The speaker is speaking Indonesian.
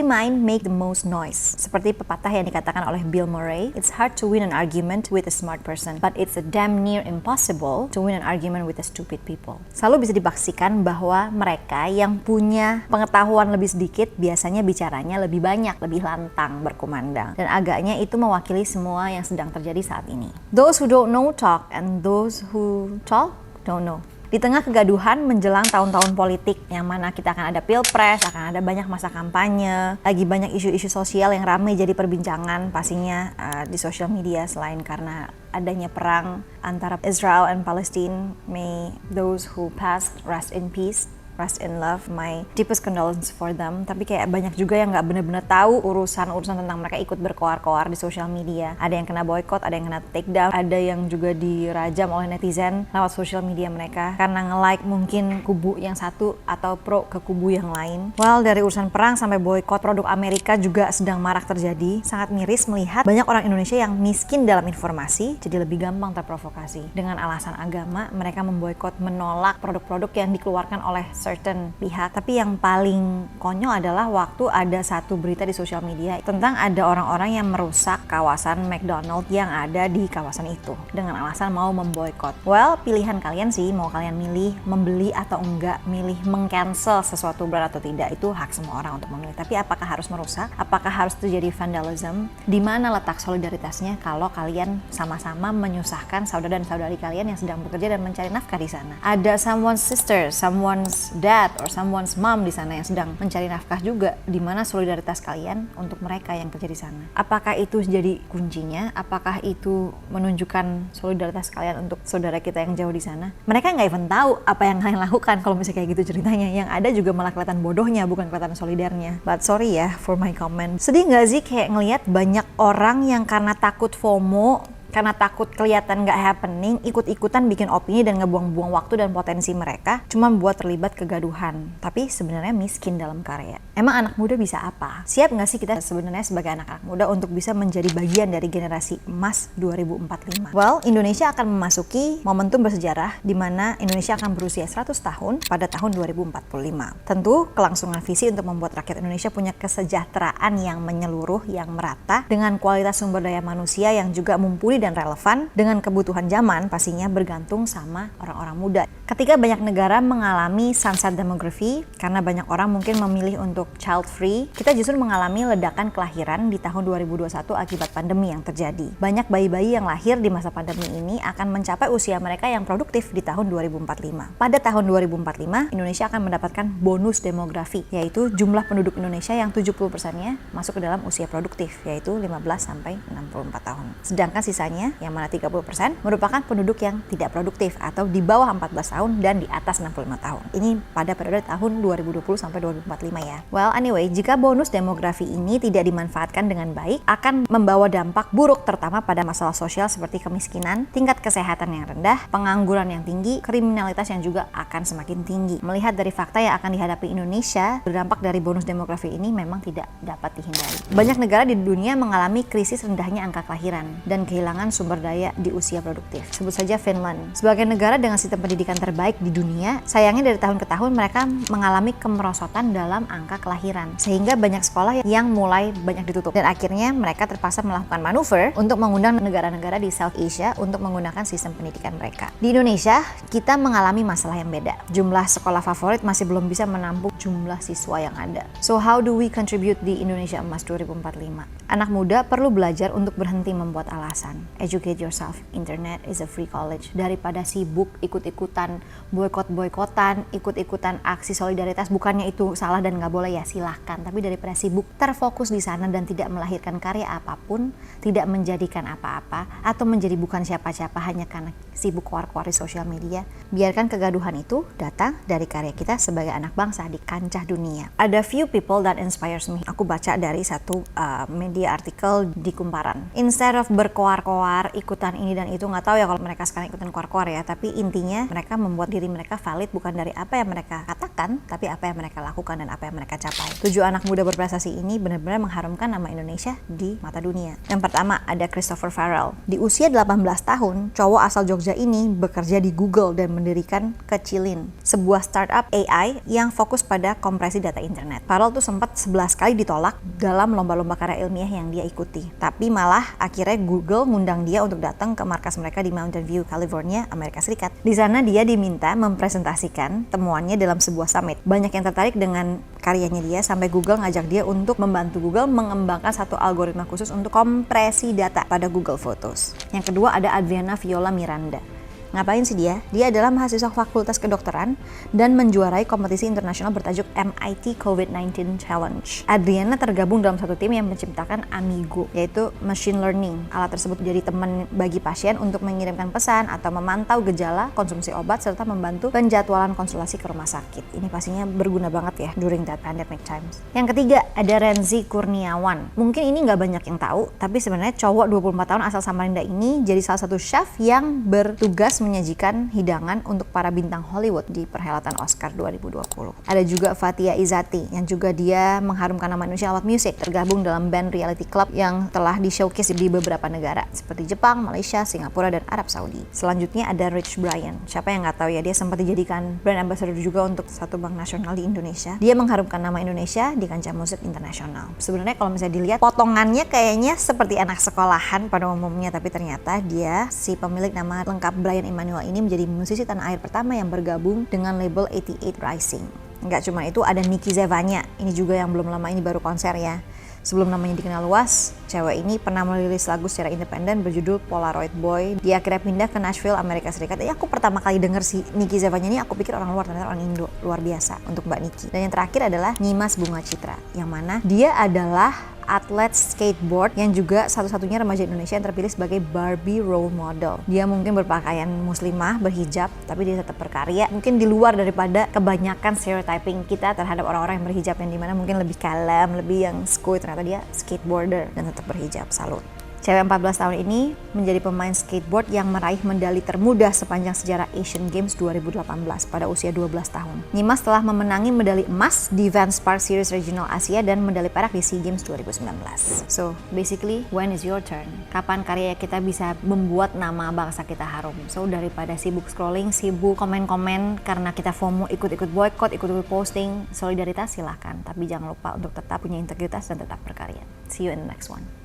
empty mind make the most noise. Seperti pepatah yang dikatakan oleh Bill Murray, it's hard to win an argument with a smart person, but it's a damn near impossible to win an argument with a stupid people. Selalu bisa dipastikan bahwa mereka yang punya pengetahuan lebih sedikit biasanya bicaranya lebih banyak, lebih lantang, berkumandang. Dan agaknya itu mewakili semua yang sedang terjadi saat ini. Those who don't know talk, and those who talk don't know. Di tengah kegaduhan menjelang tahun-tahun politik yang mana kita akan ada pilpres, akan ada banyak masa kampanye, lagi banyak isu-isu sosial yang ramai jadi perbincangan pastinya di sosial media selain karena adanya perang antara Israel and Palestine. May those who passed rest in peace, rest in love, my deepest condolences for them. Tapi kayak banyak juga yang nggak benar-benar tahu urusan tentang mereka ikut berkoar-koar di sosial media. Ada yang kena boykot, ada yang kena take down, ada yang juga dirajam oleh netizen lewat sosial media mereka karena nge-like mungkin kubu yang satu atau pro ke kubu yang lain. Well, dari urusan perang sampai boykot produk Amerika juga sedang marak terjadi. Sangat miris melihat banyak orang Indonesia yang miskin dalam informasi jadi lebih gampang terprovokasi. Dengan alasan agama, mereka memboykot, menolak produk-produk yang dikeluarkan oleh certain pihak. Tapi yang paling konyol adalah waktu ada satu berita di sosial media tentang ada orang-orang yang merusak kawasan McDonald yang ada di kawasan itu dengan alasan mau memboikot. Well, pilihan kalian sih, mau kalian milih membeli atau enggak, milih meng-cancel sesuatu brand atau tidak, itu hak semua orang untuk memilih. Tapi apakah harus merusak? Apakah harus terjadi vandalism? Di mana letak solidaritasnya kalau kalian sama-sama menyusahkan saudara dan saudari kalian yang sedang bekerja dan mencari nafkah di sana? Ada someone's sister, someone's dad or someone's mom di sana yang sedang mencari nafkah juga. Di mana solidaritas kalian untuk mereka yang kerja di sana? Apakah itu jadi kuncinya? Apakah itu menunjukkan solidaritas kalian untuk saudara kita yang jauh di sana? Mereka nggak even tahu apa yang kalian lakukan kalau misalnya kayak gitu ceritanya. Yang ada juga malah kelihatan bodohnya, bukan kelihatan solidarnya. But sorry ya for my comment. Sedih nggak sih kayak ngelihat banyak orang yang karena takut FOMO, karena takut kelihatan nggak happening, ikut-ikutan bikin opini dan ngebuang-buang waktu dan potensi mereka cuma buat terlibat kegaduhan. Tapi sebenarnya miskin dalam karya. Emang anak muda bisa apa? Siap nggak sih kita sebenarnya sebagai anak-anak muda untuk bisa menjadi bagian dari generasi emas 2045? Well, Indonesia akan memasuki momentum bersejarah di mana Indonesia akan berusia 100 tahun pada tahun 2045. Tentu kelangsungan visi untuk membuat rakyat Indonesia punya kesejahteraan yang menyeluruh, yang merata, dengan kualitas sumber daya manusia yang juga mumpuni dan relevan dengan kebutuhan zaman, pastinya bergantung sama orang-orang muda. Ketika banyak negara mengalami sunset demography karena banyak orang mungkin memilih untuk child free, kita justru mengalami ledakan kelahiran di tahun 2021 akibat pandemi yang terjadi. Banyak bayi-bayi yang lahir di masa pandemi ini akan mencapai usia mereka yang produktif di tahun 2045. Pada tahun 2045, Indonesia akan mendapatkan bonus demografi, yaitu jumlah penduduk Indonesia yang 70%-nya masuk ke dalam usia produktif, yaitu 15 sampai 64 tahun. Sedangkan sisanya yang mana 30% merupakan penduduk yang tidak produktif atau di bawah 14 tahun dan di atas 65 tahun. Ini pada periode tahun 2020 sampai 2045 ya. Well, anyway, jika bonus demografi ini tidak dimanfaatkan dengan baik, akan membawa dampak buruk terutama pada masalah sosial seperti kemiskinan, tingkat kesehatan yang rendah, pengangguran yang tinggi, kriminalitas yang juga akan semakin tinggi. Melihat dari fakta yang akan dihadapi Indonesia, berdampak dari bonus demografi ini memang tidak dapat dihindari. Banyak negara di dunia mengalami krisis rendahnya angka kelahiran dan kehilangan sumber daya di usia produktif. Sebut saja Finland. Sebagai negara dengan sistem pendidikan terbaik di dunia, sayangnya dari tahun ke tahun mereka mengalami kemerosotan dalam angka kelahiran. Sehingga banyak sekolah yang mulai banyak ditutup. Dan akhirnya mereka terpaksa melakukan manuver untuk mengundang negara-negara di South Asia untuk menggunakan sistem pendidikan mereka. Di Indonesia, kita mengalami masalah yang beda. Jumlah sekolah favorit masih belum bisa menampung jumlah siswa yang ada. So how do we contribute di Indonesia Emas 2045? Anak muda perlu belajar untuk berhenti membuat alasan. Educate yourself. Internet is a free college. Daripada sibuk ikut-ikutan boykot-boykotan, ikut-ikutan aksi solidaritas, bukannya itu salah dan nggak boleh ya, silahkan. Tapi daripada sibuk terfokus di sana dan tidak melahirkan karya apapun, tidak menjadikan apa-apa, atau menjadi bukan siapa-siapa hanya karena sibuk keluar-keluar di sosial media, biarkan kegaduhan itu datang dari karya kita sebagai anak bangsa di kancah dunia. Ada few people that inspires me. Aku baca dari satu media artikel di Kumparan. Instead of berkoar-koar koar-koar, ikutan ini dan itu. Nggak tahu ya kalau mereka sekarang ikutan koar-koar ya, tapi intinya mereka membuat diri mereka valid bukan dari apa yang mereka katakan, tapi apa yang mereka lakukan dan apa yang mereka capai. 7 anak muda berprestasi ini benar-benar mengharumkan nama Indonesia di mata dunia. Yang pertama ada Christopher Farrell. Di usia 18 tahun, cowok asal Jogja ini bekerja di Google dan mendirikan Kecilin, sebuah startup AI yang fokus pada kompresi data internet. Farrell tuh sempat 11 kali ditolak dalam lomba-lomba karya ilmiah yang dia ikuti. Tapi malah akhirnya Google ngundang dia untuk datang ke markas mereka di Mountain View, California, Amerika Serikat. Di sana dia diminta mempresentasikan temuannya dalam sebuah summit. Banyak yang tertarik dengan karyanya dia sampai Google ngajak dia untuk membantu Google mengembangkan satu algoritma khusus untuk kompresi data pada Google Photos. Yang kedua ada Adriana Viola Miranda. Ngapain sih dia? Dia adalah mahasiswa Fakultas Kedokteran dan menjuarai kompetisi internasional bertajuk MIT COVID-19 Challenge. Adriana tergabung dalam satu tim yang menciptakan Amigo, yaitu machine learning. Alat tersebut menjadi teman bagi pasien untuk mengirimkan pesan atau memantau gejala, konsumsi obat, serta membantu penjadwalan konsultasi ke rumah sakit. Ini pastinya berguna banget ya during that pandemic times. Yang ketiga ada Renzi Kurniawan. Mungkin ini nggak banyak yang tahu, tapi sebenarnya cowok 24 tahun asal Samarinda ini jadi salah satu chef yang bertugas menyajikan hidangan untuk para bintang Hollywood di perhelatan Oscar 2020. Ada juga Fathia Izzati yang juga dia mengharumkan nama Indonesia lewat musik, tergabung dalam band reality club yang telah di-showcase di beberapa negara seperti Jepang, Malaysia, Singapura, dan Arab Saudi. Selanjutnya ada Rich Brian. Siapa yang nggak tahu ya, dia sempat dijadikan brand ambassador juga untuk satu bank nasional di Indonesia. Dia mengharumkan nama Indonesia di kancah musik internasional. Sebenarnya kalau misalnya dilihat potongannya kayaknya seperti anak sekolahan pada umumnya, tapi ternyata dia si pemilik nama lengkap Brian Emmanuel ini menjadi musisi tanah air pertama yang bergabung dengan label 88 Rising. Nggak cuma itu, ada Niki Zevanya. Ini juga yang belum lama ini baru konser ya. Sebelum namanya dikenal luas, cewek ini pernah merilis lagu secara independen berjudul Polaroid Boy. Dia akhirnya pindah ke Nashville, Amerika Serikat. Aku pertama kali denger si Niki Zevanya ini, aku pikir orang luar, ternyata orang Indo. Luar biasa untuk Mbak Niki. Dan yang terakhir adalah Nyimas Bunga Citra, yang mana dia adalah atlet skateboard yang juga satu-satunya remaja Indonesia yang terpilih sebagai Barbie role model. Dia mungkin berpakaian muslimah, berhijab, tapi dia tetap berkarya. Mungkin di luar daripada kebanyakan stereotyping kita terhadap orang-orang yang berhijab, yang dimana mungkin lebih kalem, lebih yang skuy. Ternyata dia skateboarder dan tetap berhijab. Salut. Cewek 14 tahun ini menjadi pemain skateboard yang meraih medali termuda sepanjang sejarah Asian Games 2018 pada usia 12 tahun. Nyimas telah memenangi medali emas di Vans Park Series Regional Asia dan medali perak di SEA Games 2019. So, basically, when is your turn? Kapan karya kita bisa membuat nama bangsa kita harum? So, daripada sibuk scrolling, sibuk komen-komen karena kita FOMO, ikut-ikut boycott, ikut-ikut posting, solidaritas silahkan. Tapi jangan lupa untuk tetap punya integritas dan tetap berkarya. See you in the next one.